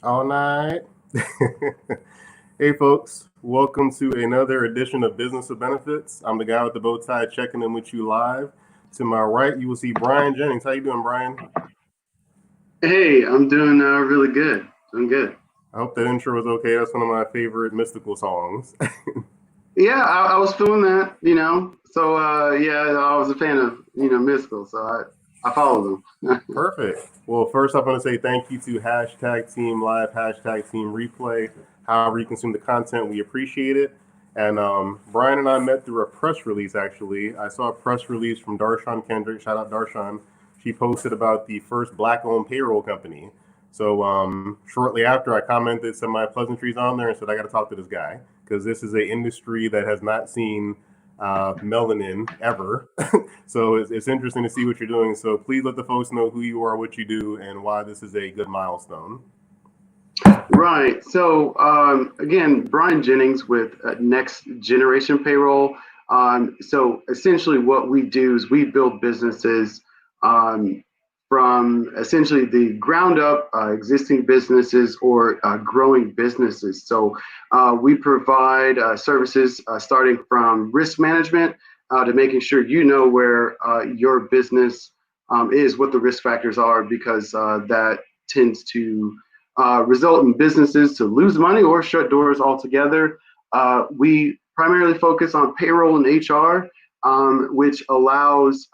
All night. Hey, folks. Welcome to another edition of Business of Benefits. I'm the guy with the bow tie checking in with you live. To my right, you will see Brian Jennings. How you doing, Brian? Hey, I'm doing really good. Doing good. I hope that intro was okay. That's one of my favorite mystical songs. Yeah, I was feeling that. So yeah, I was a fan of Mystical, so I followed them. Perfect. Well, first, I want to say thank you to hashtag Team Live, hashtag Team Replay. However, you consume the content, we appreciate it. And Brian and I met through a press release, actually. I saw a press release from Darshan Kendrick. Shout out Darshan. She posted about the first black owned payroll company. So shortly after, I commented some of my pleasantries on there and said, I got to talk to this guy because this is an industry that has not seen melanin ever. So it's interesting to see what you're doing. So please let the folks know who you are, what you do, and why this is a good milestone. Right. So again, Brian Jennings with Next Generation Payroll. So essentially, what we do is we build businesses um, from essentially the ground up, existing businesses or growing businesses. So we provide services starting from risk management to making sure you know where your business is, what the risk factors are, because that tends to result in businesses to lose money or shut doors altogether. We primarily focus on payroll and HR, which allows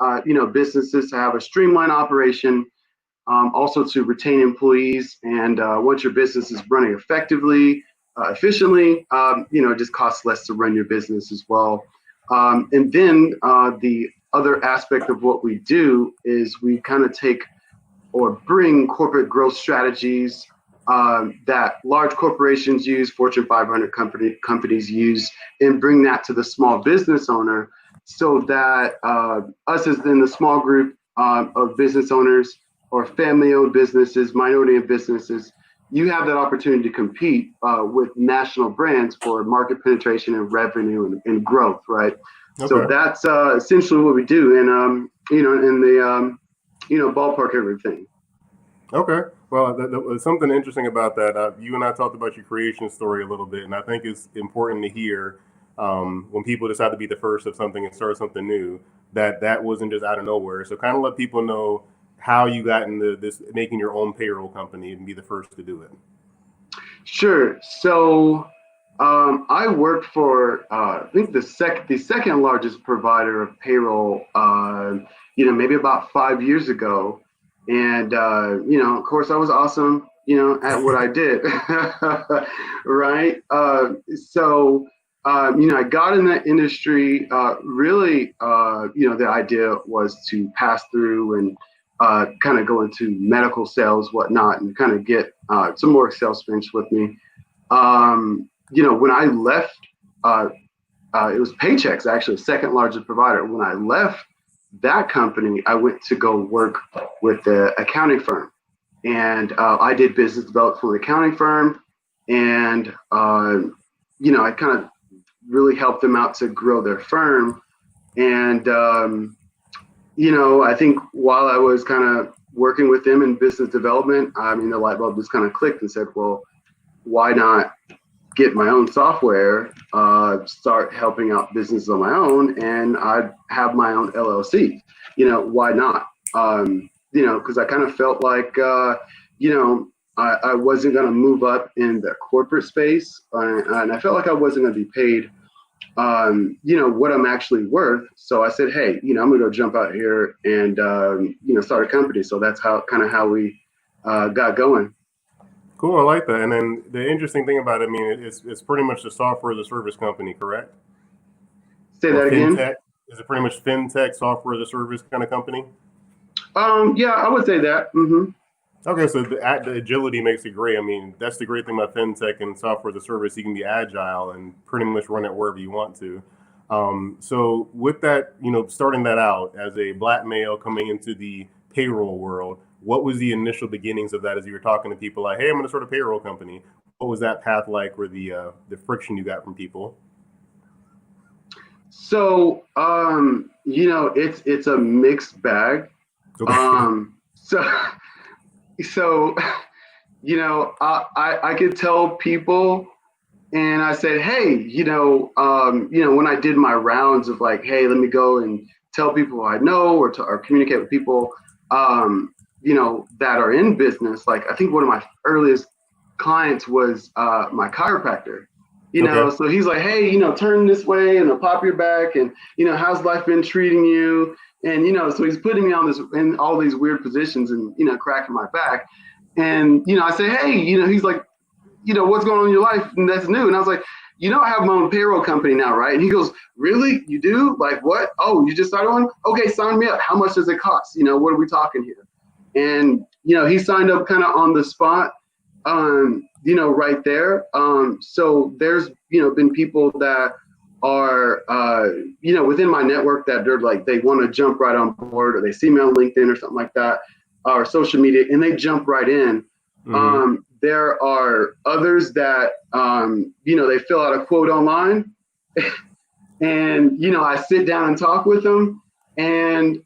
businesses to have a streamlined operation, also to retain employees. And once your business is running effectively, efficiently, it just costs less to run your business as well. And then the other aspect of what we do is we kind of take or bring corporate growth strategies that large corporations use, Fortune 500 companies use, and bring that to the small business owner so that us as in the small group of business owners or family owned businesses, minority owned businesses, you have that opportunity to compete with national brands for market penetration and revenue and growth, right? So Okay. that's essentially what we do. And, in the, ballpark everything. Okay. Well, something interesting about that. You and I talked about your creation story a little bit, and I think it's important to hear when people decide to be the first of something and start something new that that wasn't just out of nowhere. So, kind of let people know how you got into this, making your own payroll company and be the first to do it. Sure. So I worked for I think the second largest provider of payroll. Maybe about 5 years ago, and of course, I was awesome. At what I did, right? I got in that industry. Really, the idea was to pass through and kind of go into medical sales, whatnot, and kind of get some more Excel experience with me. When I left, it was Paychex, actually, the second largest provider. When I left that company, I went to go work with the accounting firm. And I did business development for the accounting firm. And, I kind of really helped them out to grow their firm. And, I think while I was kind of working with them in business development, I mean, the light bulb just kind of clicked and said, well, why not get my own software, start helping out businesses on my own, and I'd have my own LLC. Why not? Because I kind of felt like, I wasn't going to move up in the corporate space, and I felt like I wasn't going to be paid, what I'm actually worth. So I said, hey, I'm going to go jump out here and, start a company. So that's how we got going. Cool, I like that. And then the interesting thing about it, I mean, it's pretty much the software as a service company, correct? Say Or that again. fintech? Is it pretty much fintech, software as a service kind of company? Yeah, I would say that. Okay, so the agility makes it great. I mean, that's the great thing about fintech and software as a service. You can be agile and pretty much run it wherever you want to. So with that, starting that out as a black male coming into the payroll world, what was the initial beginnings of that as you were talking to people like, hey, I'm going to start a payroll company? What was that path like, or the friction you got from people? So, it's a mixed bag. Okay. Um, so, so I could tell people, and I said, hey, when I did my rounds of like, hey, let me go and tell people I know or communicate with people, that are in business. Like, I think one of my earliest clients was my chiropractor. Okay. So he's like, hey, turn this way and I'll pop your back, and how's life been treating you? And so he's putting me on this in all these weird positions and cracking my back. And I say, hey, he's like, what's going on in your life and that's new? And I was like, I have my own payroll company now, right? And he goes, really? You do? Like, what? Oh, you just started one? Okay, sign me up. How much does it cost? What are we talking here? And he signed up kind of on the spot, right there. So there's been people that are within my network that they're like, they want to jump right on board, or they see me on LinkedIn or something like that, or social media, and they jump right in. There are others that they fill out a quote online, and I sit down and talk with them. And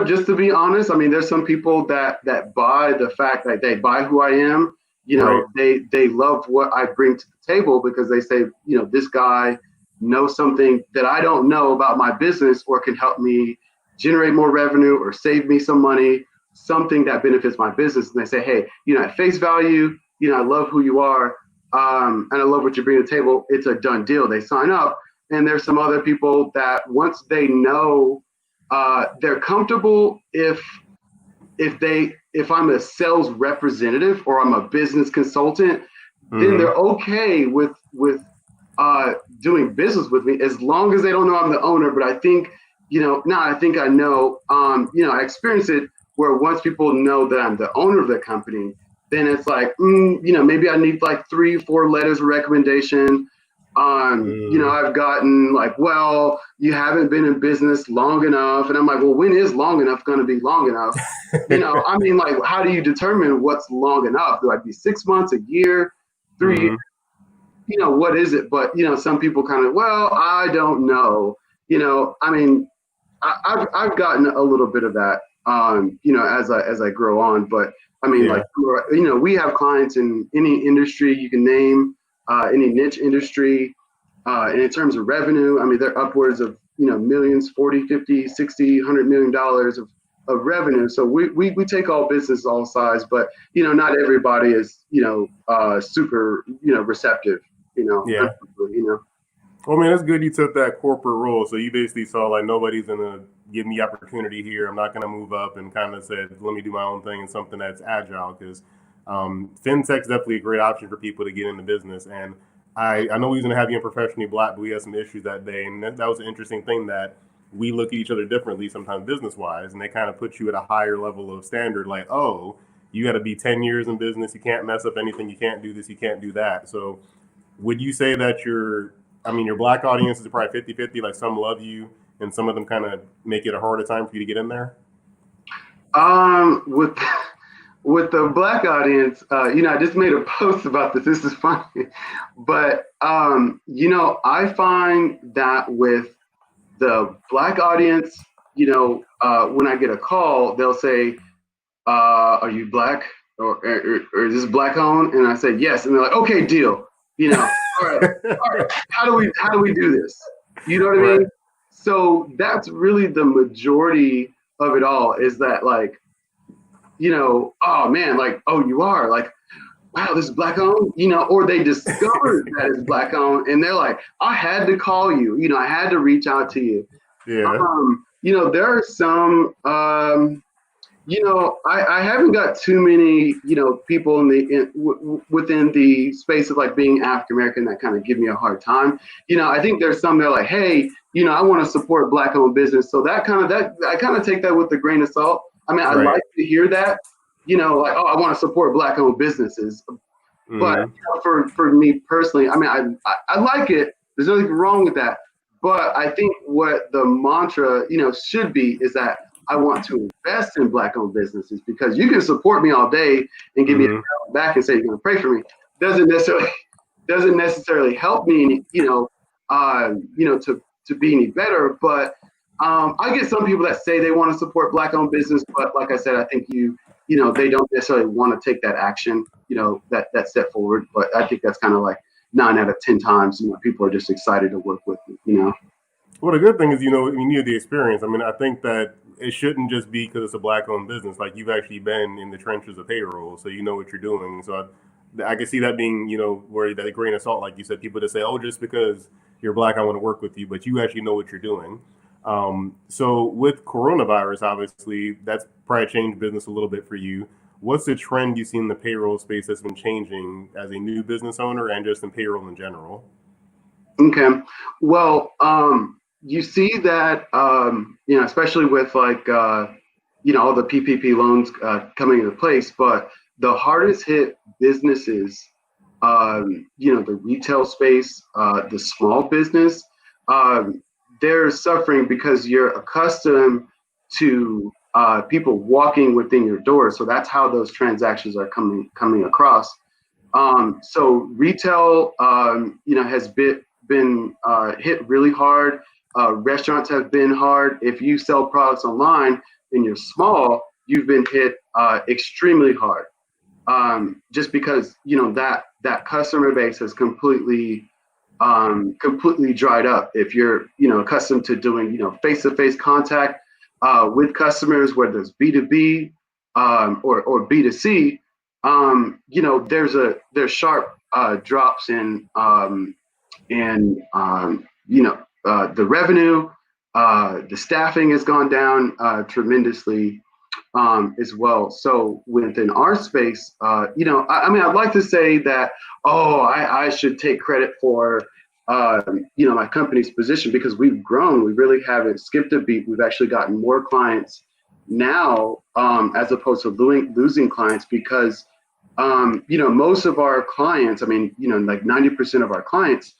just to be honest, I mean, there's some people that buy the fact that they buy who I am. Right. They love what I bring to the table, because they say, this guy knows something that I don't know about my business, or can help me generate more revenue or save me some money, something that benefits my business. And they say, hey, at face value, I love who you are, and I love what you bring to the table. It's a done deal. They sign up. And there's some other people that once they know, they're comfortable if I'm a sales representative or I'm a business consultant, then they're okay with doing business with me, as long as they don't know I'm the owner. But I think, now I think I know, I experienced it where once people know that I'm the owner of the company, then it's like, maybe I need like 3-4 letters of recommendation. I've gotten like, well, you haven't been in business long enough. And I'm like, well, when is long enough going to be long enough? I mean, like, how do you determine what's long enough? Do I be 6 months, a year, 3 years? What is it? But, some people kind of, well, I don't know. I mean, I've gotten a little bit of that, as I grow on. But I mean, Yeah. like, we have clients in any industry you can name, any niche industry. And in terms of revenue, I mean, they're upwards of, millions, 40, 50, 60, $100 million of revenue. So we take all business, all size, but, not everybody is, super, receptive, Yeah. you know. Well, man, it's good you took that corporate role. So you basically saw like nobody's gonna give me opportunity here. I'm not gonna move up, and kind of said, let me do my own thing and something that's agile, because fintech's definitely a great option for people to get into business. And I know we was gonna have you in Professionally Black, but we had some issues that day, and that was an interesting thing that we look at each other differently sometimes business wise, and they kind of put you at a higher level of standard, like, oh, you got to be 10 years in business, you can't mess up anything, you can't do this, you can't do that. So would you say that I mean, your Black audience is probably 50-50, like some love you and some of them kind of make it a harder time for you to get in there? With the Black audience, I just made a post about this. This is funny, but I find that with the Black audience, when I get a call, they'll say, "Are you Black, or is this Black owned?" And I say yes, and they're like, "Okay, deal." All right, all right. How do we do this? You know what I Right. mean? So that's really the majority of it all. Is that like, oh man, like, oh, you are like, wow, this is Black owned, or they discovered that it's Black owned, and they're like, I had to call you, I had to reach out to you. Yeah. There are some, I haven't got too many, people within the space of like being African American that kind of give me a hard time. I think there's some that are like, hey, I want to support Black owned business. So that I kind of take that with a grain of salt. I mean, I Right. like to hear that, like, oh, I want to support Black owned businesses. But for me personally, I mean, I like it. There's nothing wrong with that. But I think what the mantra, should be is that I want to invest in Black owned businesses, because you can support me all day and give me a pat back and say you're going to pray for me. Doesn't necessarily help me, to be any better. But I get some people that say they want to support Black owned business, but like I said, I think you they don't necessarily want to take that action, that step forward. But I think that's kind of like 9 out of 10 times, people are just excited to work with me. Well, the good thing is, you need the experience. I mean, I think that it shouldn't just be because it's a black-owned business. Like, you've actually been in the trenches of payroll, so you know what you're doing. So I can see that being, where that grain of salt, like you said, people just say, oh, just because you're black, I want to work with you, but you actually know what you're doing. So with coronavirus, obviously, that's probably changed business a little bit for you. What's the trend you see in the payroll space that's been changing as a new business owner and just in payroll in general? Okay. Well, you see that, especially with like, all the PPP loans coming into place, but the hardest hit businesses, the retail space, the small business, they're suffering because you're accustomed to people walking within your door. So that's how those transactions are coming across. So retail, has been hit really hard. Restaurants have been hard. If you sell products online and you're small, you've been hit extremely hard. Just because that customer base has completely dried up. If you're accustomed to doing face-to-face contact with customers, whether it's B2B or B2C, there's sharp drops in the revenue. The staffing has gone down tremendously as well. So within our space, I'd like to say that, I should take credit for my company's position, because we've grown. We really haven't skipped a beat. We've actually gotten more clients now, as opposed to losing clients, because most of our clients, like 90% of our clients,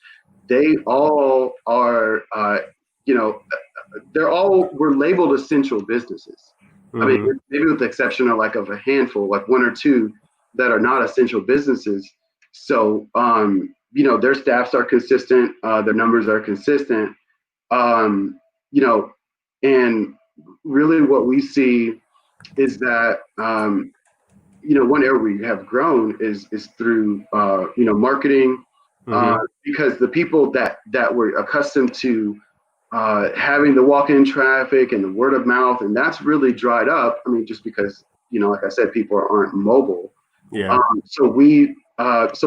they all are, we're labeled essential businesses. Mm-hmm. Maybe with the exception of a handful, like one or two that are not essential businesses. So, their staffs are consistent, their numbers are consistent, and really what we see is that, one area we have grown is through, marketing, because the people that were accustomed to having the walk-in traffic and the word of mouth, and that's really dried up. Just because, like I said, people aren't mobile. Yeah. So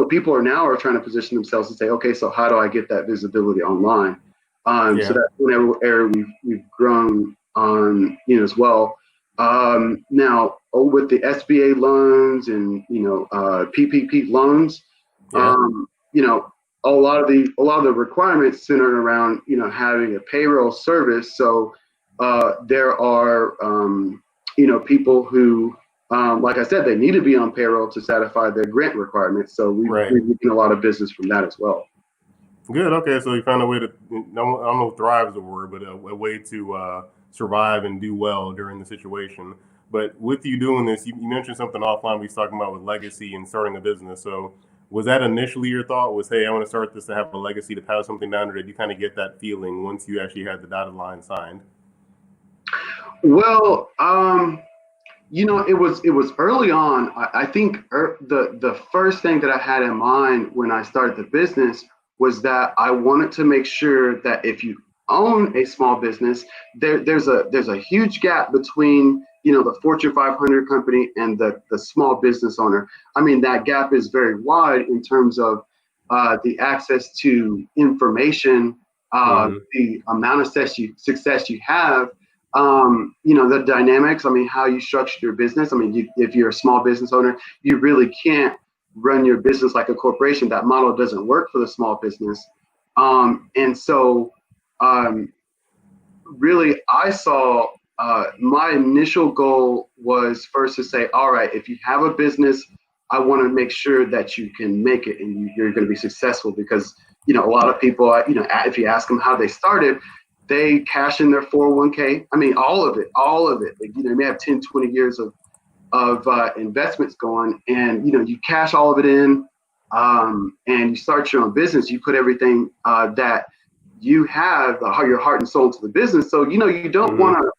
people are trying to position themselves and say, okay, so how do I get that visibility online? So that's one area we've grown on, as well. Now with the SBA loans and PPP loans, a lot of the requirements centered around having a payroll service. So there are people who, like I said, they need to be on payroll to satisfy their grant requirements. So we've getting a lot of business from that as well. Good. Okay, so you found a way to, I don't know if thrive is the word, but a way to survive and do well during the situation. But with you doing this, you mentioned something offline we was talking about with legacy and starting a business. So was that initially your thought was, hey, I want to start this to have a legacy, to pass something down, or did you kind of get that feeling once you actually had the dotted line signed? Well, it was early on. I think the first thing that I had in mind when I started the business was that I wanted to make sure that if you own a small business, there's a huge gap between the Fortune 500 company and the small business owner. That gap is very wide in terms of the access to information, the amount of success you have, the dynamics. How you structure your business. If you're a small business owner, you really can't run your business like a corporation. That model doesn't work for the small business. And so really, I saw my initial goal was first to say, all right, if you have a business, I want to make sure that you can make it and you're going to be successful, because a lot of people, if you ask them how they started, they cash in their 401k. All of it. They may have 10, 20 years of investments going, and you cash all of it in, and you start your own business. You put everything that you have, your heart and soul, to the business. So you don't want to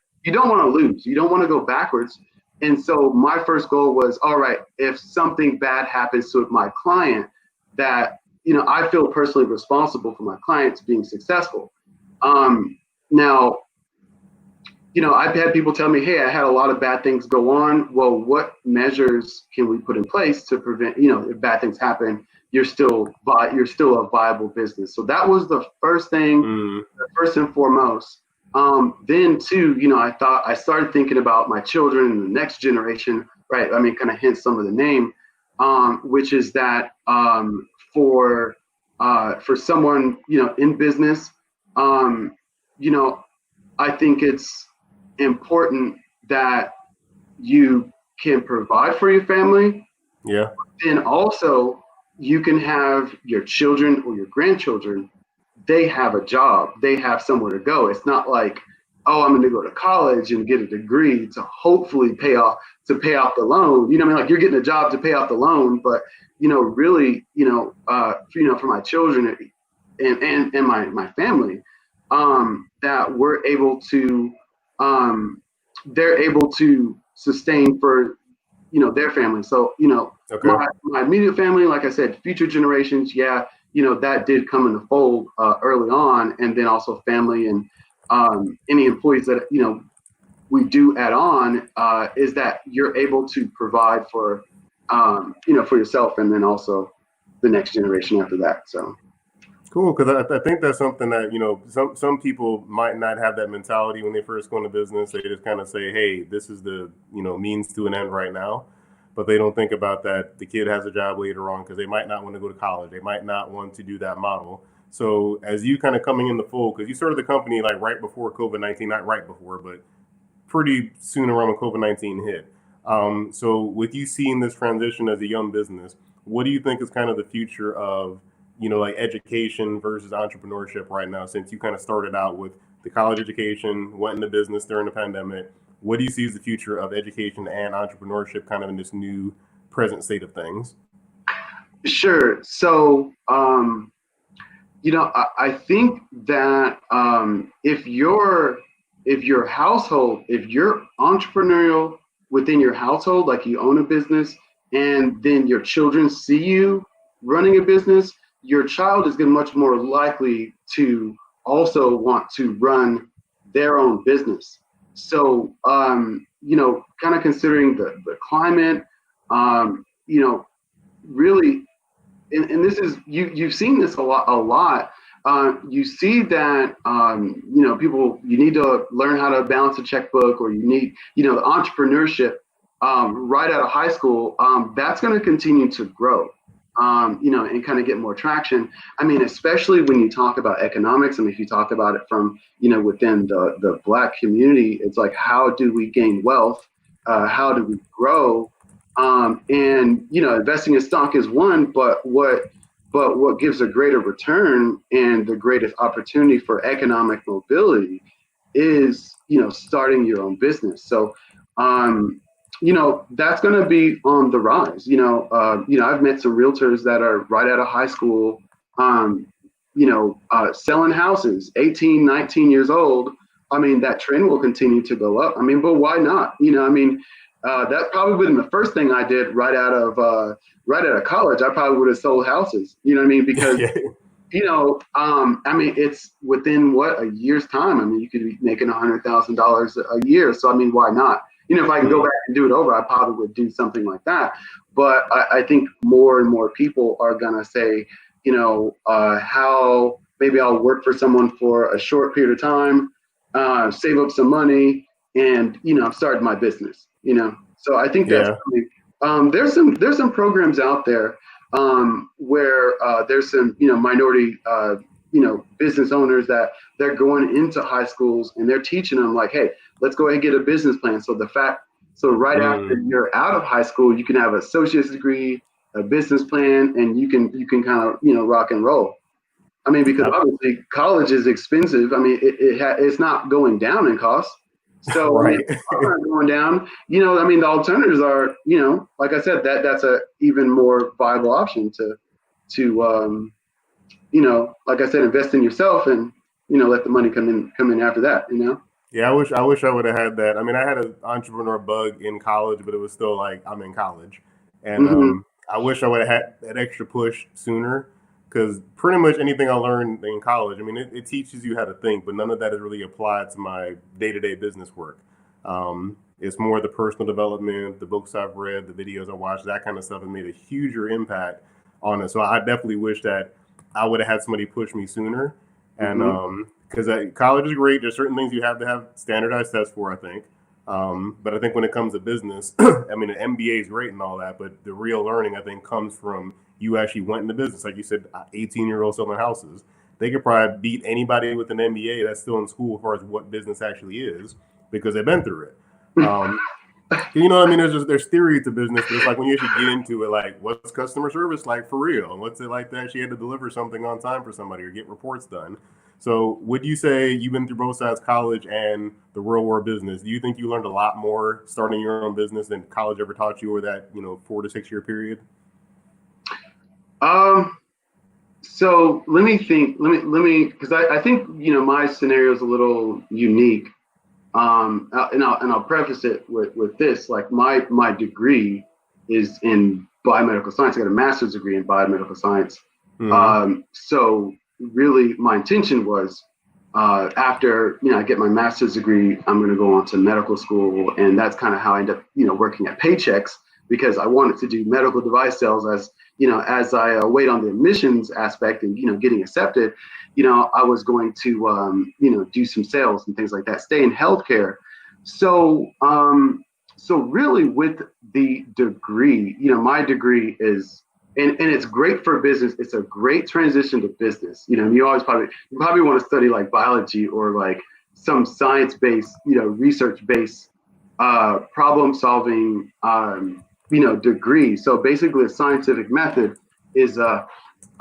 lose. You don't want to go backwards. And so my first goal was, all right, if something bad happens to my client, that, I feel personally responsible for my clients being successful. Now, I've had people tell me, hey, I had a lot of bad things go on. Well, what measures can we put in place to prevent, if bad things happen, you're still a viable business. So that was the first thing, Mm, first and foremost. Then too, I started thinking about my children and the next generation, right? I mean, kind of hence some of the name, which is that for someone, in business, um, you know, I think it's important that you can provide for your family. yeah. Then also you can have your children or your grandchildren, they have a job, they have somewhere to go. It's not like, oh, I'm going to go to college and get a degree to hopefully pay off the loan. You know what I mean? Like you're getting a job to pay off the loan, but really, for my children and my family, that we're able to, they're able to sustain for, their family. So, Okay. my immediate family, like I said, future generations, yeah, that did come in the fold early on, and then also family and any employees that we do add on, is that you're able to provide for for yourself, and then also the next generation after that. So Cool, because I think that's something that some people might not have that mentality when they first go into business. They just kind of say, "Hey, this is the means to an end right now," but they don't think about that the kid has a job later on because they might not want to go to college. They might not want to do that model. So as you kind of coming in the fold, because you started the company like right before COVID-19, not right before, but pretty soon around when COVID-19 hit. So with you seeing this transition as a young business, what do you think is kind of the future of like education versus entrepreneurship right now, since you kind of started out with the college education, went into business during the pandemic? What do you see as the future of education and entrepreneurship kind of in this new present state of things? sure. So I think that if your household, if you're entrepreneurial within your household, like you own a business, and then your children see you running a business, your child is going to much more likely to also want to run their own business. So, kind of considering the climate, you know, really, and this is you've seen this a lot. You see that people, you need to learn how to balance a checkbook, or you need the entrepreneurship right out of high school. That's going to continue to grow, and kind of get more traction. I mean, especially when you talk about economics, and if you talk about it from within the Black community, it's like, how do we gain wealth? How do we grow? And investing in stock is one, but what gives a greater return and the greatest opportunity for economic mobility is starting your own business. So that's going to be on the rise. I've met some realtors that are right out of high school, selling houses, 18, 19 years old. I mean, that trend will continue to go up. I mean, but why not? That probably would have been the first thing I did right out of college. I probably would have sold houses. You know what I mean? Because Yeah. I mean, it's within a year's time. I mean, you could be making $100,000 a year. So I mean, why not? If I can go back and do it over, I probably would do something like that. But I think more and more people are gonna say, how maybe I'll work for someone for a short period of time, save up some money, and start my business. So I think that's Yeah. coming. There's some programs out there where there's some minority business owners that they're going into high schools and they're teaching them, like, hey, let's go ahead and get a business plan. So right after Mm. you're out of high school, you can have an associate's degree, a business plan, and you can kind of rock and roll. I mean, because obviously college is expensive. I mean, it's not going down in cost. So I mean, Right. it's not going down. I mean, the alternatives are, like I said, that's a even more viable option to like I said, invest in yourself, and let the money come in after that. Yeah, I wish I would have had that. I mean, I had an entrepreneur bug in college, but it was still like I'm in college, and Hmm. I wish I would have had that extra push sooner. Because pretty much anything I learned in college, I mean, it teaches you how to think, but none of that is really applied to my day-to-day business work. It's more the personal development, the books I've read, the videos I watched, that kind of stuff has made a huger impact on it. So I definitely wish that I would have had somebody push me sooner. And Hmm. because college is great, there's certain things you have to have standardized tests for, I think. But I think when it comes to business, I mean, the MBA is great and all that, but the real learning, I think, comes from you actually went into business. Like you said, 18-year-olds selling houses. They could probably beat anybody with an MBA that's still in school as far as what business actually is because they've been through it. Um, you know what I mean? There's theory to business, but it's like when you actually get into it, like what's customer service like for real, and what's it like to actually have to deliver something on time for somebody or get reports done. So, would you say you've been through both sides, college and the real world business? Do you think you learned a lot more starting your own business than college ever taught you, over that 4 to 6 year period? Um, so let me think. Let me, because I think my scenario is a little unique. And I'll preface it with this. Like my degree is in biomedical science. I got a master's degree in biomedical science. Mm-hmm. So really, my intention was after I get my master's degree, I'm going to go on to medical school, and that's kind of how I end up working at Paychex because I wanted to do medical device sales as I wait on the admissions aspect and getting accepted. I was going to do some sales and things like that, stay in healthcare. So really with the degree, my degree is and it's great for business. It's a great transition to business. You probably want to study like biology or like some science-based, research-based problem solving degree. So basically a scientific method is all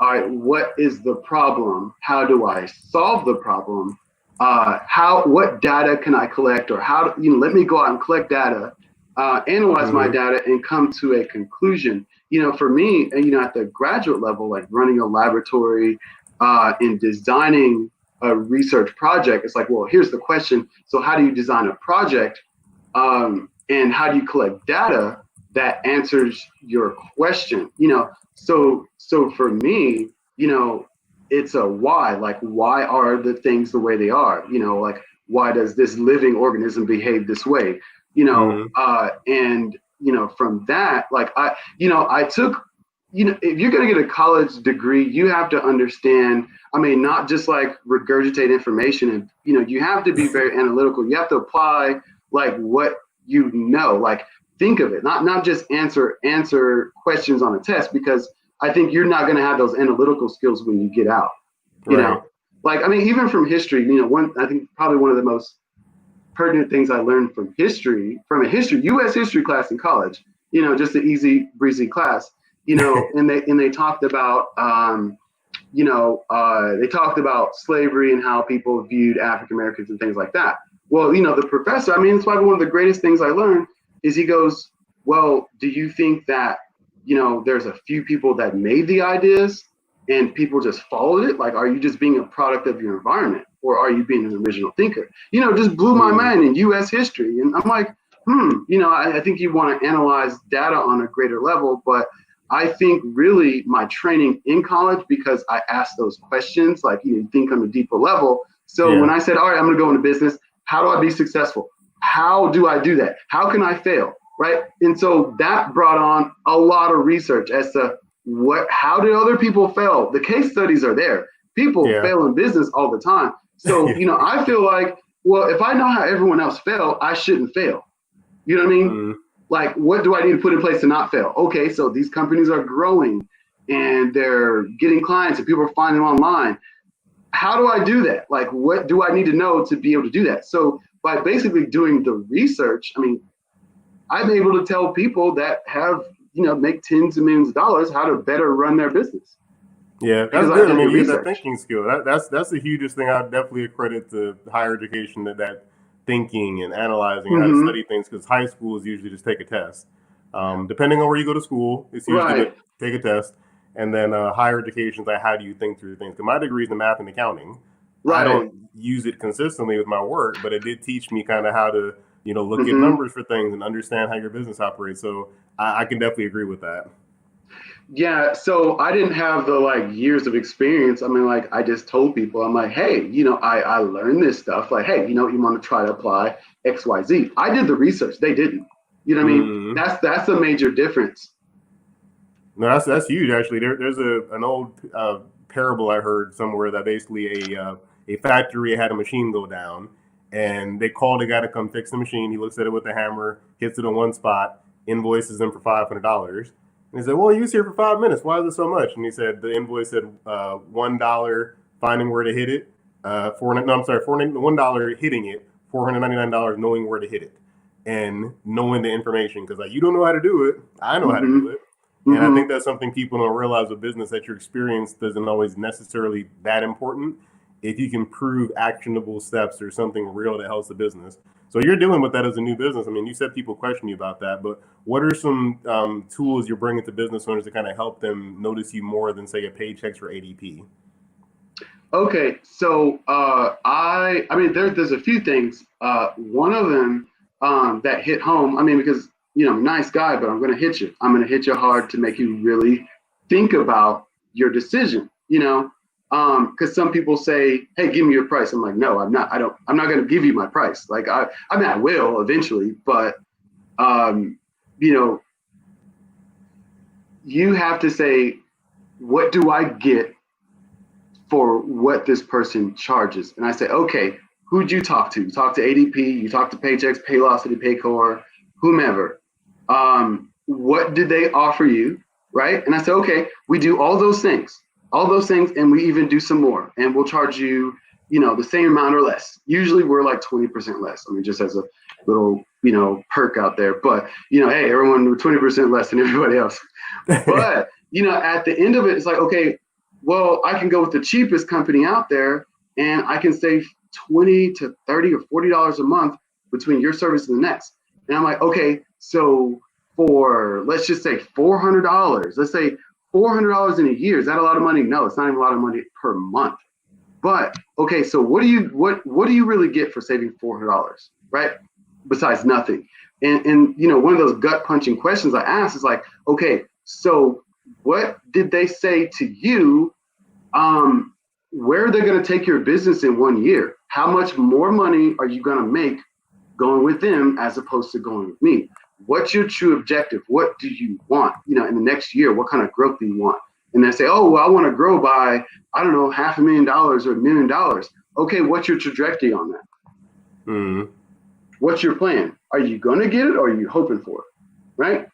right, what is the problem? How do I solve the problem? What data can I collect, or let me go out and collect data, analyze my Mm-hmm. data, and come to a conclusion. For me, at the graduate level, like running a laboratory and designing a research project, it's like, well, here's the question. So, how do you design a project, and how do you collect data that answers your question? So for me, it's a why. Like, why are the things the way they are? Like, why does this living organism behave this way? Mm-hmm. And from that, like I took, if you're going to get a college degree, you have to understand. I mean, not just like regurgitate information, and you have to be very analytical. You have to apply like what like think of it, not just answer questions on a test, because I think you're not going to have those analytical skills when you get out. You Right. know, like I mean, even from history, I think probably one of the most pertinent things I learned from a U.S. history class in college. Just an easy breezy class. And they talked about they talked about slavery and how people viewed African Americans and things like that. Well, the professor, I mean, it's probably one of the greatest things I learned is he goes, well, do you think that, there's a few people that made the ideas and people just followed it? Like, are you just being a product of your environment, or are you being an original thinker? Just blew my Mm-hmm. mind in US history. And I'm like, I think you want to analyze data on a greater level, but I think really my training in college, because I asked those questions, like you think on a deeper level. So when Yeah. I said, all right, I'm going to go into business, how do I be successful? How do I do that? How can I fail? Right. And so that brought on a lot of research as to how did other people fail? The case studies are there. People Yeah. fail in business all the time. So, Yeah. I feel like, well, if I know how everyone else failed, I shouldn't fail. You know what I mean? Mm-hmm. Like, what do I need to put in place to not fail? Okay, so these companies are growing and they're getting clients and people are finding them online. How do I do that? Like, what do I need to know to be able to do that? So, by basically doing the research, I mean, I'm able to tell people that have, make tens of millions of dollars how to better run their business Yeah, because that's I good. I did the mean, you have that research. thinking skill. That's the hugest thing. I definitely accredit to higher education, that thinking and analyzing and how to Mm-hmm. study things. Because high school is usually just take a test. Depending on where you go to school, it's usually to Right. take a test, and then higher education is like how do you think through things. Because my degree is in math and accounting, I Right. don't use it consistently with my work, but it did teach me kind of how to, look at Hmm. numbers for things and understand how your business operates. So I can definitely agree with that. Yeah, so I didn't have the like years of experience. I mean, like I just told people, I'm like, hey, I learned this stuff. Like, hey, you want to try to apply XYZ. I did the research. They didn't. You know what I mean? Mm. That's a major difference. No, that's huge actually. There's an old parable I heard somewhere that basically a factory had a machine go down, and they called a guy to come fix the machine. He looks at it with a hammer, hits it in one spot, invoices them for $500. And he said, "Well, you was here for 5 minutes. Why is it so much?" And he said the invoice said $1 finding where to hit it, $1 hitting it, $499 knowing where to hit it, and knowing the information because like you don't know how to do it, I know how to Hmm. do it. And I Hmm. think that's something people don't realize with business that your experience doesn't always necessarily that important if you can prove actionable steps or something real that helps the business. So you're dealing with that as a new business. I mean, you said people question you about that, but what are some tools you're bringing to business owners to kind of help them notice you more than say a Paychex or ADP? Okay, so I mean, there's a few things. One of them that hit home. I mean, because nice guy, but I'm going to hit you. I'm going to hit you hard to make you really think about your decision. Because some people say, "Hey, give me your price." I'm like, "No, I'm not. I don't. I'm not going to give you my price. Like, I mean, I will eventually, but um, you know, you have to say, what do I get for what this person charges?" And I say, okay, who'd you talk to? You talk to ADP, you talk to Paychex, Paylocity, Paycor, whomever. What did they offer you? Right? And I say, okay, we do all those things, and we even do some more, and we'll charge you, the same amount or less. Usually we're like 20% less. I mean, just as a little, perk out there. But, hey, everyone, we're 20% less than everybody else. But, at the end of it, it's like, okay, well, I can go with the cheapest company out there and I can save 20 to 30 or $40 a month between your service and the next. And I'm like, okay, so for let's just say $400, let's say $400 in a year, is that a lot of money? No, it's not even a lot of money per month. But okay, so what do you really get for saving $400, right? Besides nothing. And one of those gut punching questions I asked is like, okay, so what did they say to you? Where are they going to take your business in 1 year? How much more money are you going to make going with them as opposed to going with me? What's your true objective? What do you want? In the next year, what kind of growth do you want? And they say, oh, well, I want to grow by, I don't know, $500,000 or $1 million. Okay, what's your trajectory on that? Mm. What's your plan? Are you going to get it or are you hoping for it? Right?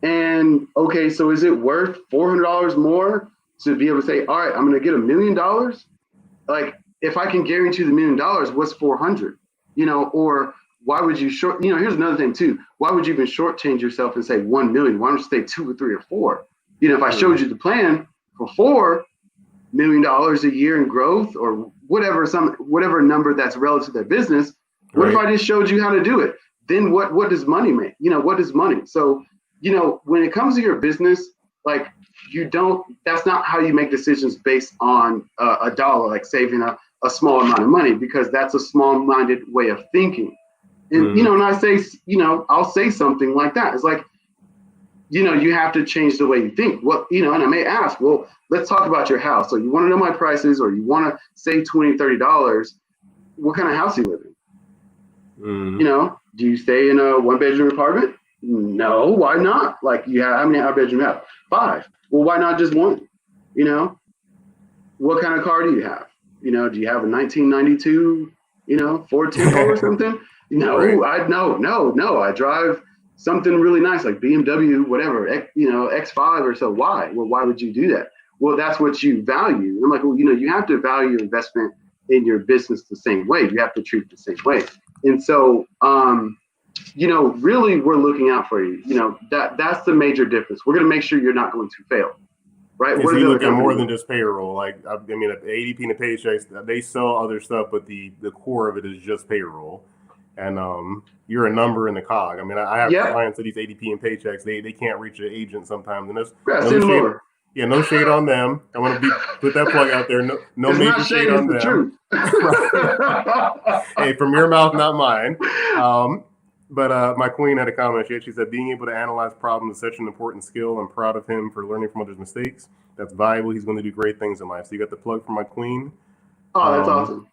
And okay, so is it worth $400 more to be able to say, all right, I'm going to get $1 million? Like, if I can guarantee the $1 million, what's 400? Or why would you here's another thing too. Why would you even shortchange yourself and say 1 million? Why don't you say 2 or 3 or 4? If I showed you the plan for $4 million a year in growth or whatever number that's relative to their business, what if Right. I just showed you how to do it? Then what does money make? What is money? So, when it comes to your business, like that's not how you make decisions based on a dollar, like saving a small amount of money, because that's a small minded way of thinking. And, Mm. and I say, I'll say something like that. It's like, you have to change the way you think. And I may ask, well, let's talk about your house. So you want to know my prices or you want to save $20, $30. What kind of house do you live in? Mm. Do you stay in a 1 bedroom apartment? No, why not? Like, how many bedrooms you have? 5. Well, why not just one? You know, what kind of car do you have? Do you have a 1992, Ford Tempo or something? Right. No, no. I drive something really nice like BMW, whatever, X5 or so. Why? Well, why would you do that? Well, that's what you value. And I'm like, well, you have to value investment in your business the same way. You have to treat it the same way. And so, really, we're looking out for you. That's the major difference. We're going to make sure you're not going to fail. Right? And What so does you the other look at more company than do? just payroll. Like I mean, at ADP and the Paychecks, they sell other stuff, but the core of it is just payroll. And you're a number in the cog. I mean, I have Yep. clients at these ADP and Paychecks. They can't reach an agent sometimes, and that's Yeah, no send them shade. over. Yeah, no shade on them. I want to put that plug out there. No It's major not shade shade, on it's the them. truth. Hey, from your mouth, not mine. But my queen had a comment. She said, being able to analyze problems is such an important skill. I'm proud of him for learning from others' mistakes. That's valuable. He's going to do great things in life. So you got the plug from my queen. Oh, that's awesome.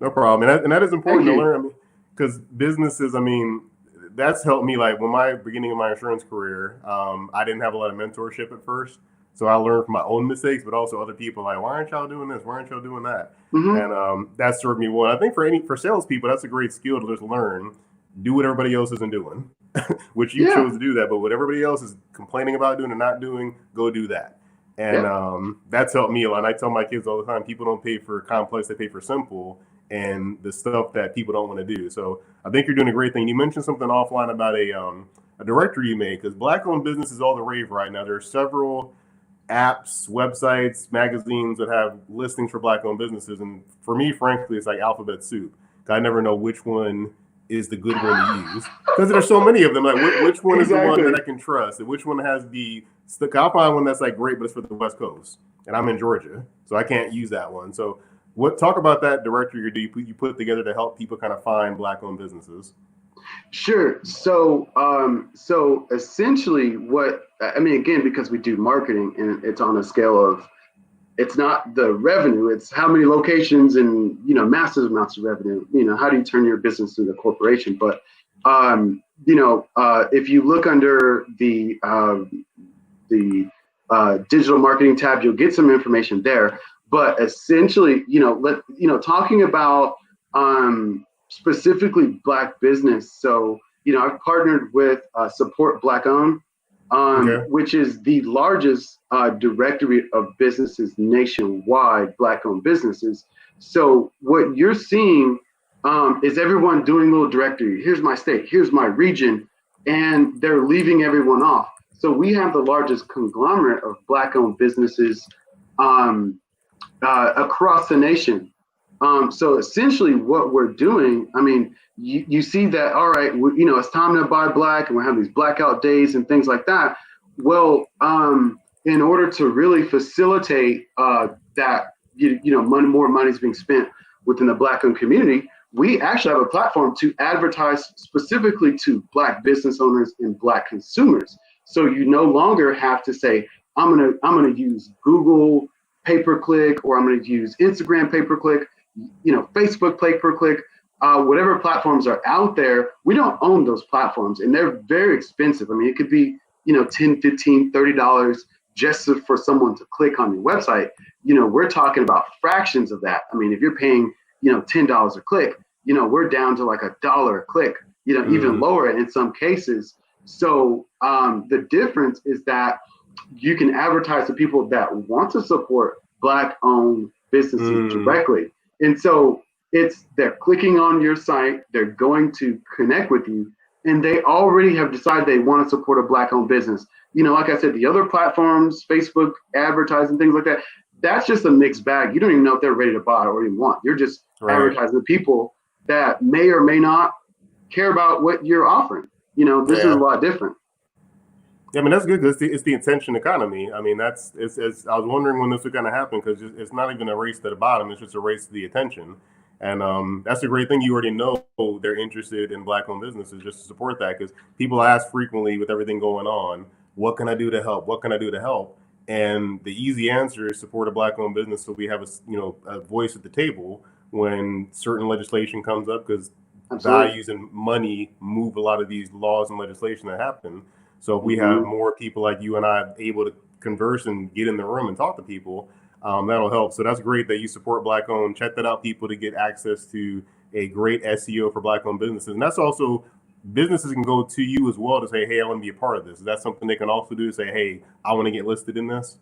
No problem. And that is important Thank to you. learn. I mean, because businesses, I mean, that's helped me. Like when my beginning of my insurance career, I didn't have a lot of mentorship at first. So I learned from my own mistakes, but also other people like, why aren't y'all doing this? Why aren't y'all doing that? Mhm. And that served me well. I think for salespeople, that's a great skill to just learn. Do what everybody else isn't doing, which you Yeah. chose to do that. But what everybody else is complaining about doing and not doing, go do that. And Yeah. that's helped me a lot. And I tell my kids all the time, people don't pay for complex, they pay for simple and the stuff that people don't want to do. So I think you're doing a great thing. You mentioned something offline about a directory you made, because Black-owned business is all the rave right now. There are several apps, websites, magazines that have listings for Black-owned businesses, and for me, frankly, it's like alphabet soup. I never know which one is the good one to use because there's so many of them. Like, which one is the one that I can trust, and which one has the? I'll find one that's like great, but it's for the West Coast, and I'm in Georgia, so I can't use that one. So, talk about that directory you put together to help people kind of find Black-owned businesses? Sure. So essentially, what I mean, again, because we do marketing and it's on a scale of, it's not the revenue, it's how many locations and massive amounts of revenue. How do you turn your business into a corporation? But if you look under the digital marketing tab, you'll get some information there. But essentially, talking about specifically Black business. So, I've partnered with Support Black Owned, Okay. which is the largest directory of businesses nationwide, Black owned businesses. So, what you're seeing is everyone doing a little directory. Here's my state, here's my region, and they're leaving everyone off. So, we have the largest conglomerate of Black owned businesses across the nation. So essentially what we're doing, I mean, you see that, all right, it's time to buy Black and we have these blackout days and things like that. Well, in order to really facilitate that, more money is being spent within the Black-owned community, we actually have a platform to advertise specifically to Black business owners and Black consumers. So you no longer have to say, I'm gonna use Google pay-per-click, or I'm going to use Instagram pay-per-click, Facebook pay-per-click, whatever platforms are out there. We don't own those platforms, and they're very expensive. I mean, it could be, $10, $15, $30 just for someone to click on your website. We're talking about fractions of that. I mean, if you're paying, $10 a click, we're down to like $1 a click, even lower in some cases. So the difference is that you can advertise to people that want to support Black-owned businesses directly. And so they're clicking on your site, they're going to connect with you, and they already have decided they want to support a Black-owned business. Like I said, the other platforms, Facebook advertising, things like that, that's just a mixed bag. You don't even know if they're ready to buy or even want. You're just advertising to people that may or may not care about what you're offering. This is a lot different. Yeah, I mean, that's good because it's the attention economy. I mean, I was wondering when this was going to happen, because it's not even a race to the bottom; it's just a race to the attention. And that's a great thing. You already know they're interested in Black-owned businesses just to support that, because people ask frequently with everything going on, "What can I do to help? What can I do to help?" And the easy answer is support a Black-owned business, so we have a voice at the table when certain legislation comes up, because values and money move a lot of these laws and legislation that happen. So if we have more people like you and I able to converse and get in the room and talk to people, that'll help. So that's great that you support Black-owned. Check that out, people, to get access to a great SEO for Black-owned businesses. And that's also, businesses can go to you as well to say, hey, I want to be a part of this. Is that something they can also do, to say, hey, I want to get listed in this?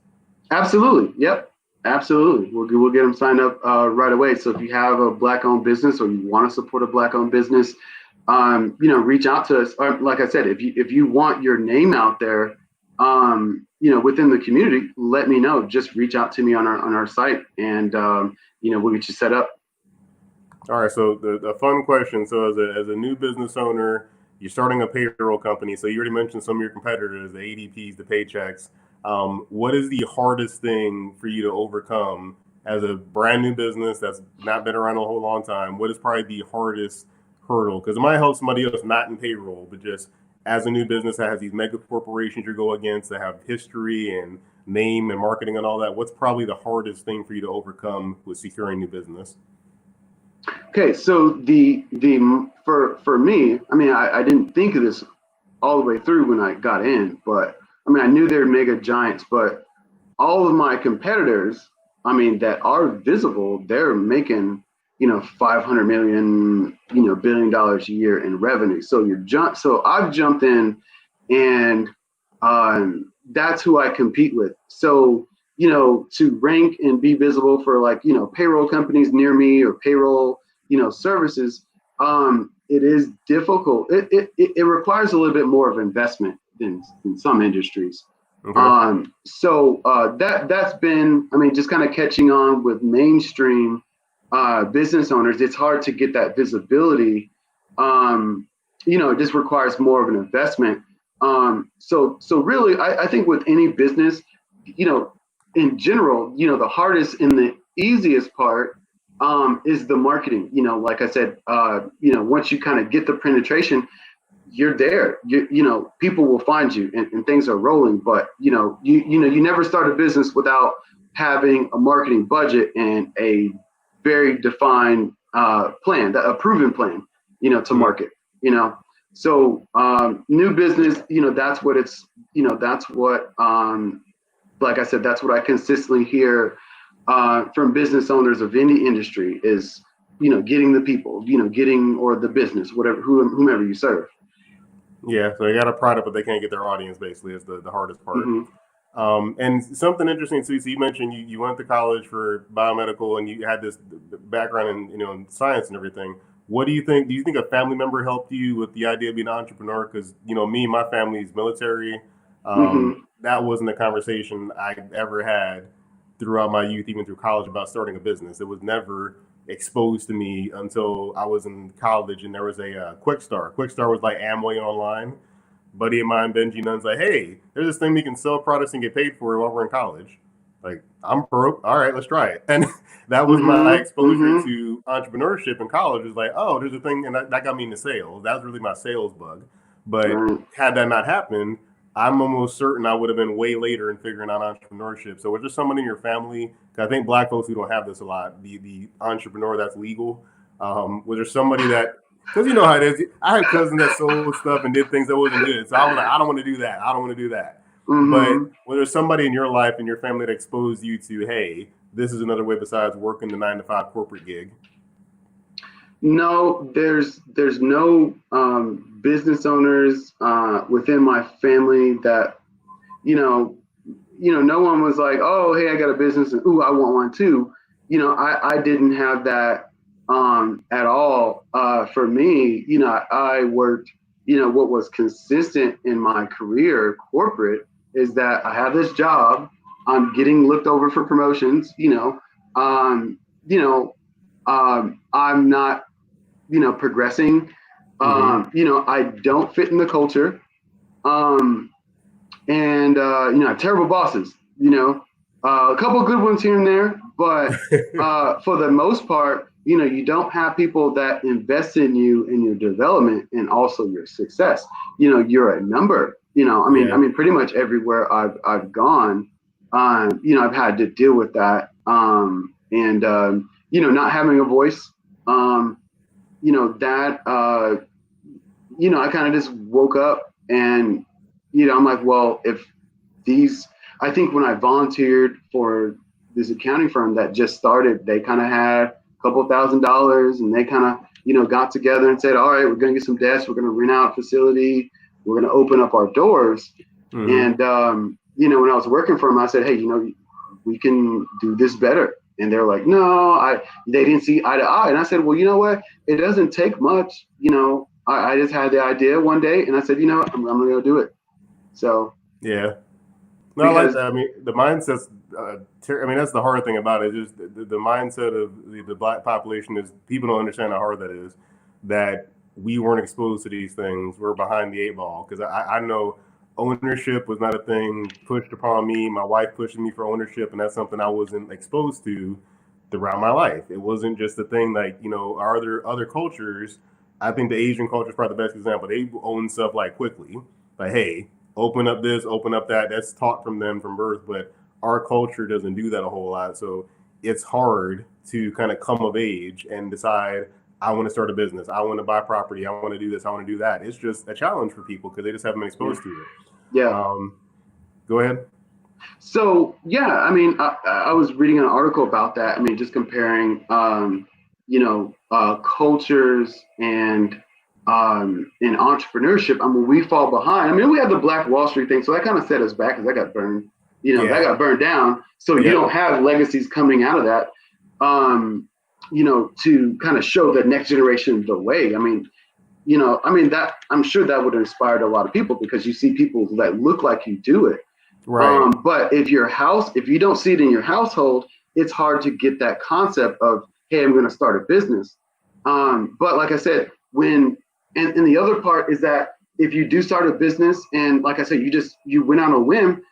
Absolutely. Yep. Absolutely. We'll get them signed up right away. So if you have a Black-owned business or you want to support a Black-owned business, reach out to us. Or, like I said, if you want your name out there, within the community, let me know. Just reach out to me on our site, and we'll get you set up. All right. So the fun question. So as a new business owner, you're starting a payroll company. So you already mentioned some of your competitors, the ADPs, the Paychecks. What is the hardest thing for you to overcome as a brand new business that's not been around a whole long time? What is probably the hardest hurdle? Because it might help somebody else not in payroll, but just as a new business that has these mega corporations you go against that have history and name and marketing and all that. What's probably the hardest thing for you to overcome with securing new business? Okay, so for me, I mean, I didn't think of this all the way through when I got in, but I mean, I knew they're mega giants, but all of my competitors, I mean, that are visible, they're making, 500 million, $1 billion a year in revenue. So I've jumped in, and that's who I compete with. So, to rank and be visible for like, payroll companies near me or payroll, services, it is difficult. It requires a little bit more of investment than some industries. Okay. So that's been, I mean, just kind of catching on with mainstream business owners. It's hard to get that visibility. It just requires more of an investment. So really, I think with any business, in general, the hardest and the easiest part is the marketing. Like I said, once you kind of get the penetration, you're there. People will find you, and things are rolling. But you never start a business without having a marketing budget and a very defined plan, a proven plan, to market. So new business, that's what it's, that's what, like I said, that's what I consistently hear from business owners of any industry is, getting the people, getting or the business, whatever, whomever you serve. Yeah, so they got a product, but they can't get their audience. Basically, is the hardest part. And something interesting too. So you mentioned you went to college for biomedical, and you had this background in in science and everything. What do you think? Do you think a family member helped you with the idea of being an entrepreneur? Because me, my family's military. Hmm. That wasn't a conversation I ever had throughout my youth, even through college, about starting a business. It was never exposed to me until I was in college, and there was a Quick Start. Quick Start was like Amway online. Buddy of mine, Benji Nunn's like, hey, there's this thing we can sell products and get paid for while we're in college. Like, I'm broke. All right, let's try it. And that was my Hmm. exposure Hmm. to entrepreneurship in college. It was like, oh, there's a thing, and that got me into sales. That was really my sales bug. But Right. had that not happened, I'm almost certain I would have been way later in figuring out entrepreneurship. So was there someone in your family? 'Cause I think black folks who don't have this a lot. The entrepreneur that's legal. Was there somebody that? Because you know how it is. I had cousins that sold stuff and did things that wasn't good. So I was like, I don't want to do that. I don't want to do that. But Hmm. was there somebody in your life and your family that exposed you to, hey, this is another way besides working the 9 to 5 corporate gig? No, there's no business owners within my family that you know no one was like, oh, hey, I got a business and ooh, I want one too. I didn't have that at all. For me, I worked. What was consistent in my career, corporate, is that I have this job. I'm getting looked over for promotions. Um, you know, I'm not progressing. Mm-hmm. I don't fit in the culture. Um, and I have terrible bosses. A couple of good ones here and there, but for the most part, you don't have people that invest in you in your development and also your success. You're a number. Yeah. Pretty much everywhere I've gone, I've had to deal with that, and not having a voice. Um, that I kind of just woke up and I'm like, well, if these I think when I volunteered for this accounting firm that just started, they kind of had a couple $1,000 and they kind of got together and said, all right, we're going to get some desks, we're going to rent out a facility, we're going to open up our doors. Mm-hmm. And when I was working for them, I said, hey, we can do this better. And they're like, no, they didn't see eye to eye. And I said, well, you know what? It doesn't take much. I just had the idea one day and I said, I'm going to go do it. So, Yeah. No, I like because, that. I mean, the mindset's. That's the hard thing about it. Just the mindset of the black population is people don't understand how hard that is. That we weren't exposed to these things. We're behind the 8 ball. Because I know ownership was not a thing pushed upon me. My wife pushing me for ownership, and that's something I wasn't exposed to throughout my life. It wasn't just a thing like, our other cultures. I think the Asian culture is probably the best example. They own stuff like quickly. Like, hey, open up this, open up that. That's taught from them from birth, but our culture doesn't do that a whole lot. So it's hard to kind of come of age and decide, I want to start a business. I want to buy property. I want to do this. I want to do that. It's just a challenge for people because they just haven't been exposed to it. Yeah. Go ahead. So, yeah, I mean, I was reading an article about that. I mean, just comparing, cultures and in entrepreneurship. I mean, we fall behind. I mean, we had the Black Wall Street thing, so that kind of set us back because that got burned. That got burned down. So you don't have legacies coming out of that, to kind of show the next generation the way. I mean, that I'm sure that would have inspired a lot of people because you see people that look like you do it. Right. But if you don't see it in your household, it's hard to get that concept of, hey, I'm going to start a business. But like I said, and the other part is that if you do start a business and like I said, you went on a whim,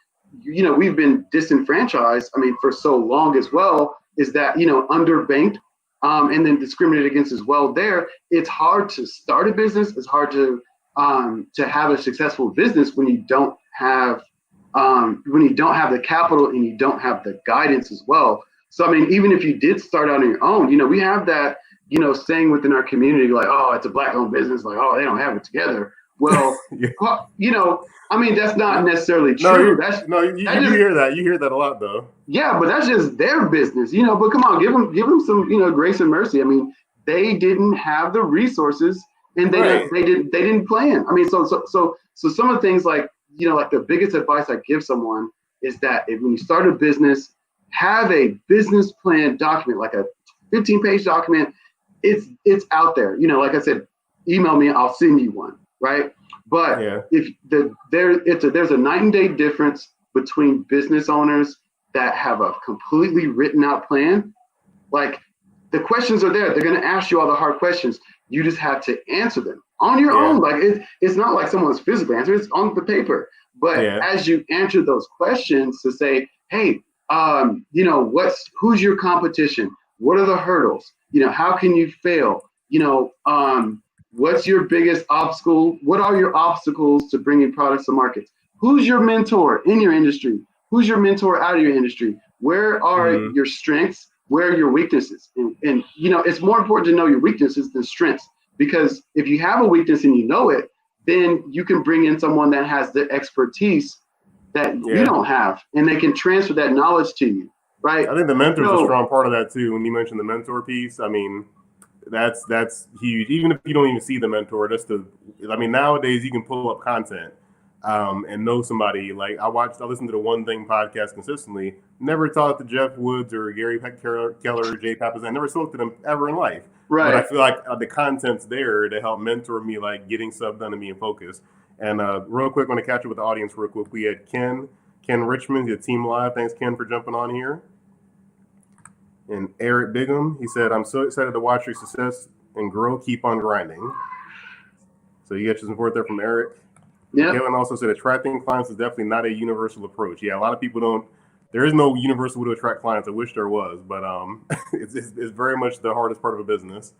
we've been disenfranchised. I mean, for so long as well, is that, underbanked and then discriminated against as well there. It's hard to start a business. It's hard to have a successful business when you don't have the capital and you don't have the guidance as well. So, I mean, even if you did start out on your own, we have that, saying within our community, like, oh, it's a Black-owned business, like, oh, they don't have it together. Well, I mean, that's not necessarily true. You hear that. You hear that a lot, though. Yeah, but that's just their business, But come on, give them some, grace and mercy. I mean, they didn't have the resources, and they didn't plan. I mean, so some of the things like the biggest advice I give someone is that when you start a business, have a business plan document, like a 15-page document. It's out there. Like I said, email me, I'll send you one, right? But if there's a night and day difference between business owners that have a completely written out plan. Like, the questions are there. They're going to ask you all the hard questions. You just have to answer them on your own. Like, it's not like someone's physically answer. It's on the paper. But as you answer those questions to say, hey, who's your competition? What are the hurdles? How can you fail? What's your biggest obstacle? What are your obstacles to bringing products to market? Who's your mentor in your industry? Who's your mentor out of your industry? Where are your strengths? Where are your weaknesses? And it's more important to know your weaknesses than strengths, because if you have a weakness and you know it, then you can bring in someone that has the expertise that you don't have, and they can transfer that knowledge to you, right? I think the mentor is a strong part of that too. When you mentioned the mentor piece, I mean, that's huge. Even if you don't even see the mentor, nowadays you can pull up content and know somebody. Like, I listened to the One Thing podcast consistently. Never talked to Jeff Woods or Gary Keller or Jay Papasan. Never spoke to them ever in life. Right. But I feel like the content's there to help mentor me, like getting stuff done and being focused. And real quick, I want to catch up with the audience real quick. We had Ken Richmond, the Team Live. Thanks, Ken, for jumping on here. And Eric Bigham, he said, I'm so excited to watch your success and grow. Keep on grinding. So you get your support there from Eric. Yeah. Kevin also said attracting clients is definitely not a universal approach. Yeah, a lot of people don't. There is no universal way to attract clients. I wish there was, but it's very much the hardest part of a business.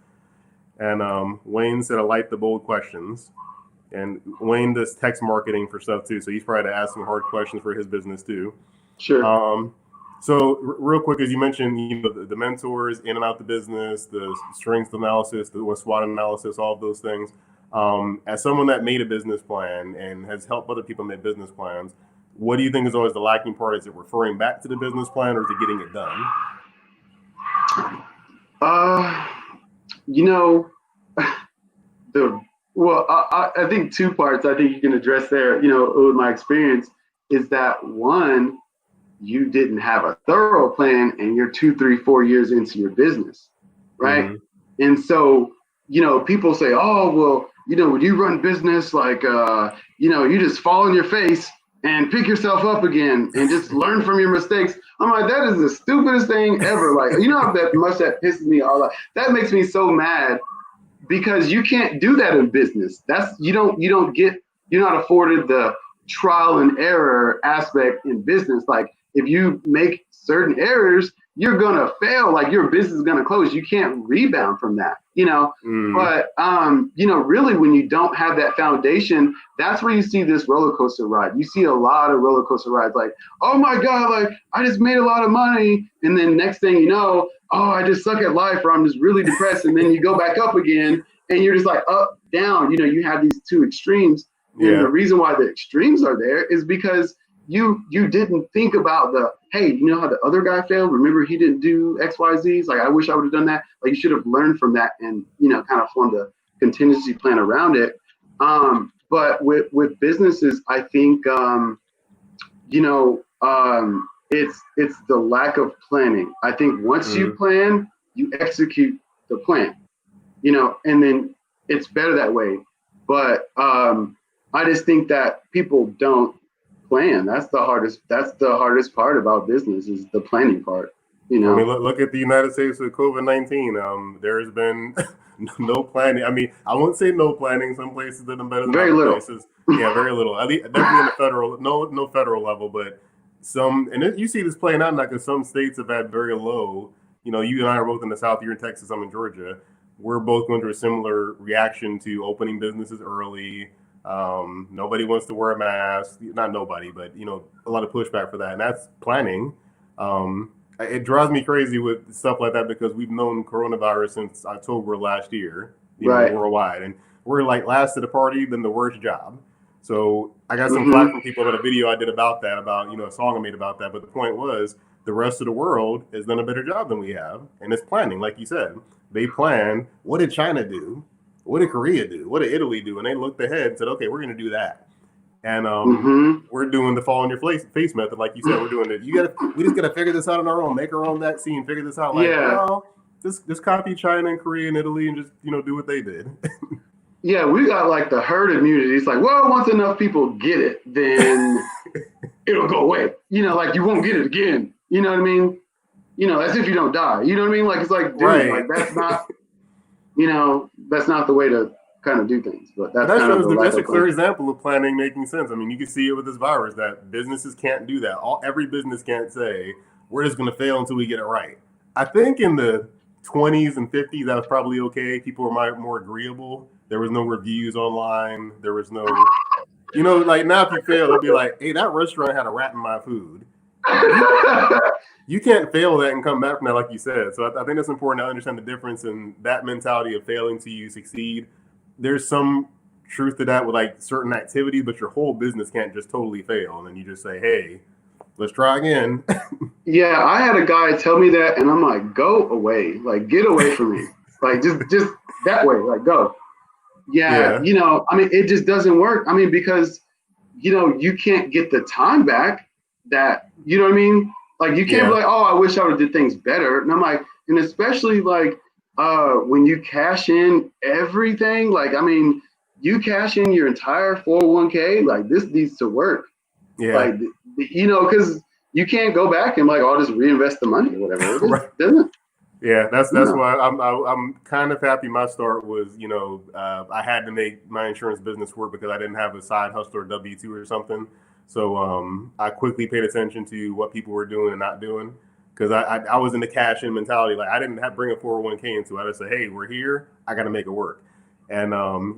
And Wayne said, I like the bold questions. And Wayne does text marketing for stuff too, so he's probably to ask some hard questions for his business too. Sure. So real quick, as you mentioned, the mentors in and out the business, the strengths analysis, the SWOT analysis, all of those things. As someone that made a business plan and has helped other people make business plans, what do you think is always the lacking part? Is it referring back to the business plan, or is it getting it done? I think two parts I think you can address there, with my experience, is that one, you didn't have a thorough plan and you're 2, 3, 4 years into your business, right? Mm-hmm. And so, people say, oh, well, when you run business, like, you just fall on your face and pick yourself up again and just learn from your mistakes. I'm like, that is the stupidest thing ever. Like, that much that pisses me off. That makes me so mad, because you can't do that in business. You're not afforded the trial and error aspect in business. Like if you make certain errors, you're gonna fail. Like your business is gonna close. You can't rebound from that, you know. But you know, really, when you don't have that foundation, that's where you see this roller coaster ride. You see a lot of roller coaster rides. Like, oh my god, like I just made a lot of money, and then next thing you know, oh, I just suck at life, or I'm just really depressed, and then you go back up again, and you're just like up, down. You know, you have these two extremes. And the reason why the extremes are there is because you didn't think about the, hey, you know how the other guy failed? Remember he didn't do X, Y, Z's? Like I wish I would have done that. Like you should have learned from that and, you know, kind of formed a contingency plan around it. But with businesses, I think you know, it's the lack of planning. I think once you plan, you execute the plan, you know, and then it's better that way. But I just think that people don't plan. That's the hardest part about business is the planning part. You know, I mean, look at the United States with COVID-19. There's been no planning. I mean, I won't say no planning. Some places did them better than very other little. places. Yeah, very little. At least, definitely in the federal, no federal level, but some. And you see this playing out now because some states have had very low. You know, you and I are both in the South. You're in Texas. I'm in Georgia. We're both going through a similar reaction to opening businesses early. Nobody wants to wear a mask. Not nobody, but you know, a lot of pushback for that, and that's planning. It drives me crazy with stuff like that because we've known coronavirus since October last year, you know, worldwide, and we're like last to the party, then the worst job. So I got some flack from people about a video I did about that, about you know a song I made about that. But the point was, the rest of the world has done a better job than we have, and it's planning, like you said. They planned. What did China do? What did Korea do? What did Italy do? And they looked ahead and said, okay, we're going to do that. And we're doing the fall on your face method, like you said. We're doing it. We just gotta figure this out on our own. Make our own vaccine. Figure this out. Like, well, just copy China and Korea and Italy and just do what they did. Yeah, we got like the herd immunity. It's like, well, once enough people get it, then it'll go away. You know, like you won't get it again. You know what I mean? You know, as if you don't die. You know what I mean? Like it's like, dude, like that's not, you know, that's not the way to kind of do things. But that's a clear example of planning making sense. I mean, you can see it with this virus that businesses can't do that. Every business can't say we're just going to fail until we get it right. I think in the 20s and 50s that was probably okay. People were more agreeable. There was no reviews online. There was no, you know, like now if you fail, it'll be like, hey, that restaurant had a rat in my food. You can't fail that and come back from that, like you said. So I think it's important to understand the difference in that mentality of failing till you succeed. There's some truth to that with like certain activities, but your whole business can't just totally fail. And then you just say, hey, let's try again. Yeah, I had a guy tell me that, and I'm like, go away. Like, get away from me. Like, just that way. Like, go. Yeah, you know, I mean, it just doesn't work. I mean, because, you know, you can't get the time back that, you know what I mean? Like, you can't be like, oh, I wish I would have did things better. And I'm like, and especially like, when you cash in everything, like, I mean, you cash in your entire 401k, like this needs to work. Yeah. Like, you know, because you can't go back and like, I'll just reinvest the money or whatever. It right. doesn't. Yeah, that's why I'm kind of happy. My start was, you know, I had to make my insurance business work because I didn't have a side hustle or W-2 or something. So I quickly paid attention to what people were doing and not doing. Because I was in the cash in mentality. Like I didn't have bring a 401k into it. I just said, hey, we're here. I got to make it work. And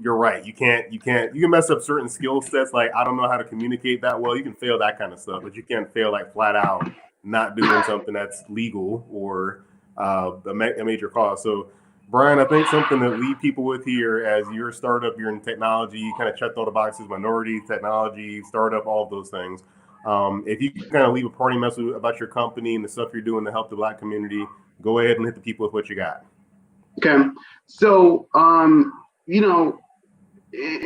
you're right. You can mess up certain skill sets. Like I don't know how to communicate that well. You can fail that kind of stuff, but you can't fail like flat out not doing something that's legal or a major cost. So Brian, I think something that leave people with here as your startup, you're in technology, you kind of checked all the boxes, minority, technology, startup, all of those things. If you kind of leave a parting message about your company and the stuff you're doing to help the Black community, go ahead and hit the people with what you got. Okay. So, you know,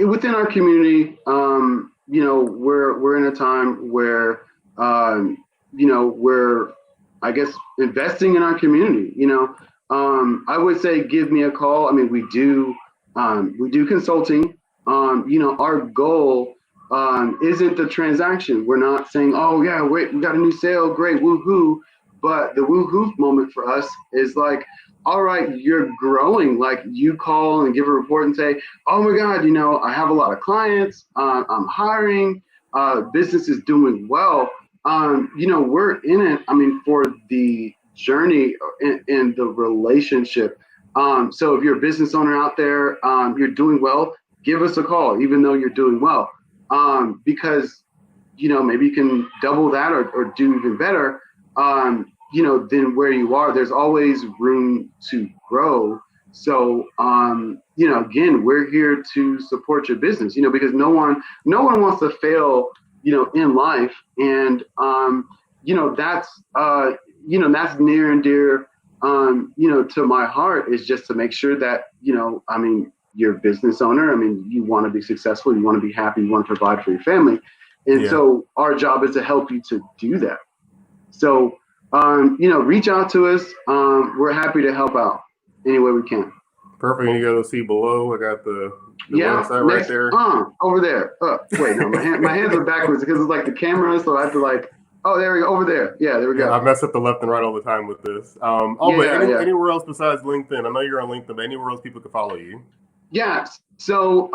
within our community, you know, we're in a time where, you know, we're, I guess, investing in our community, you know. I would say give me a call. I mean, we do consulting. You know, our goal isn't the transaction. We're not saying, oh yeah, wait, we got a new sale, great, woohoo. But the woohoo moment for us is like, all right, you're growing. Like you call and give a report and say, oh my God, you know, I have a lot of clients. I'm hiring. business is doing well, we're in it. I mean, for the journey in the relationship. So if you're a business owner out there, you're doing well, give us a call, even though you're doing well, because maybe you can double that or do even better, than where you are. There's always room to grow. So, again, we're here to support your business, because no one wants to fail, in life. And, that's near and dear, to my heart, is just to make sure that, you're a business owner. I mean, you want to be successful, you want to be happy, you want to provide for your family. And so our job is to help you to do that. So, reach out to us. We're happy to help out any way we can. Perfect. And you got to see below. I got the website right there. Over there. Wait, no, my hands are backwards because it's like the camera. So I have to there we go. Over there. Yeah, there we go. I mess up the left and right all the time with this. Anywhere else besides LinkedIn? I know you're on LinkedIn, but anywhere else people can follow you? Yeah. So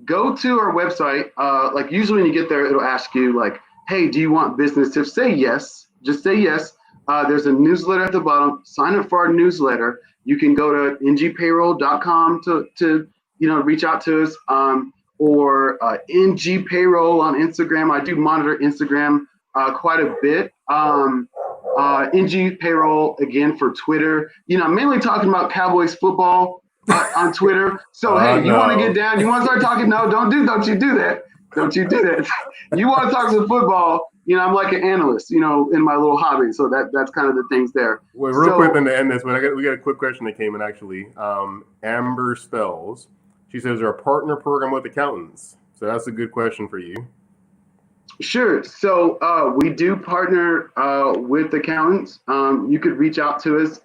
go to our website. Like usually when you get there, it'll ask you like, hey, do you want business tips? Say yes. Just say yes. There's a newsletter at the bottom. Sign up for our newsletter. You can go to ngpayroll.com to reach out to us, or ngpayroll on Instagram. I do monitor Instagram quite a bit. ngpayroll again for Twitter. I'm mainly talking about Cowboys football on Twitter. So hey, you want to get down? You want to start talking? No, don't you do that. Don't you do that. You want to talk some football? I'm like an analyst, in my little hobby. So that's kind of the things there. Well, real quick then to end this, but we got a quick question that came in actually. Amber Spells. She says, "Are a partner program with accountants?" So that's a good question for you. Sure. So we do partner with accountants. You could reach out to us.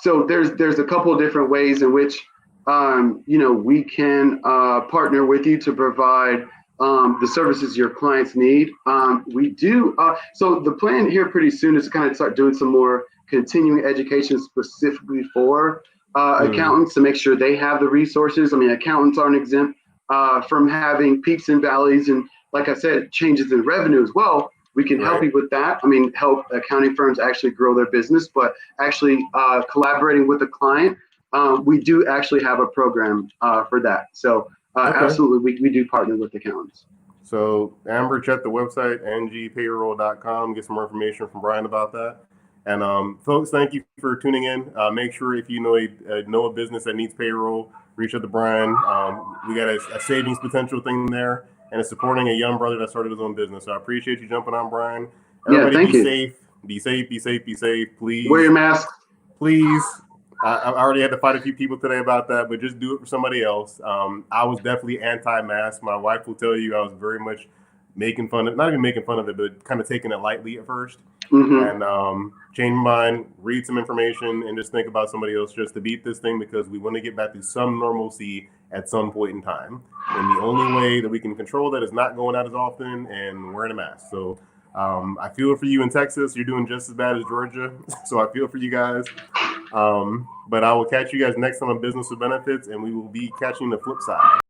So there's a couple of different ways in which we can partner with you to provide the services your clients need. We do. So the plan here pretty soon is to kind of start doing some more continuing education specifically for accountants to make sure they have the resources. I mean, accountants aren't exempt from having peaks and valleys, and like I said, changes in revenue as well. We can help you with that. I mean, help accounting firms actually grow their business, but actually collaborating with the client. We do actually have a program for that. So absolutely, we do partner with accountants. So Amber, check the website, ngpayroll.com, get some more information from Brian about that. And folks, thank you for tuning in. Make sure if you know a business that needs payroll, reach out to Brian. We got a savings potential thing there, and it's supporting a young brother that started his own business. So I appreciate you jumping on, Brian. Everybody be safe. Be safe, be safe, be safe. Please. Wear your mask. Please. I already had to fight a few people today about that, but just do it for somebody else. I was definitely anti-mask. My wife will tell you I was very much making fun of, not even making fun of it, but kind of taking it lightly at first. And change my mind, read some information, and just think about somebody else just to beat this thing, because we want to get back to some normalcy at some point in time. And the only way that we can control that is not going out as often and wearing a mask. So I feel for you in Texas. You're doing just as bad as Georgia. So I feel for you guys. But I will catch you guys next time on Business with Benefits, and we will be catching the flip side.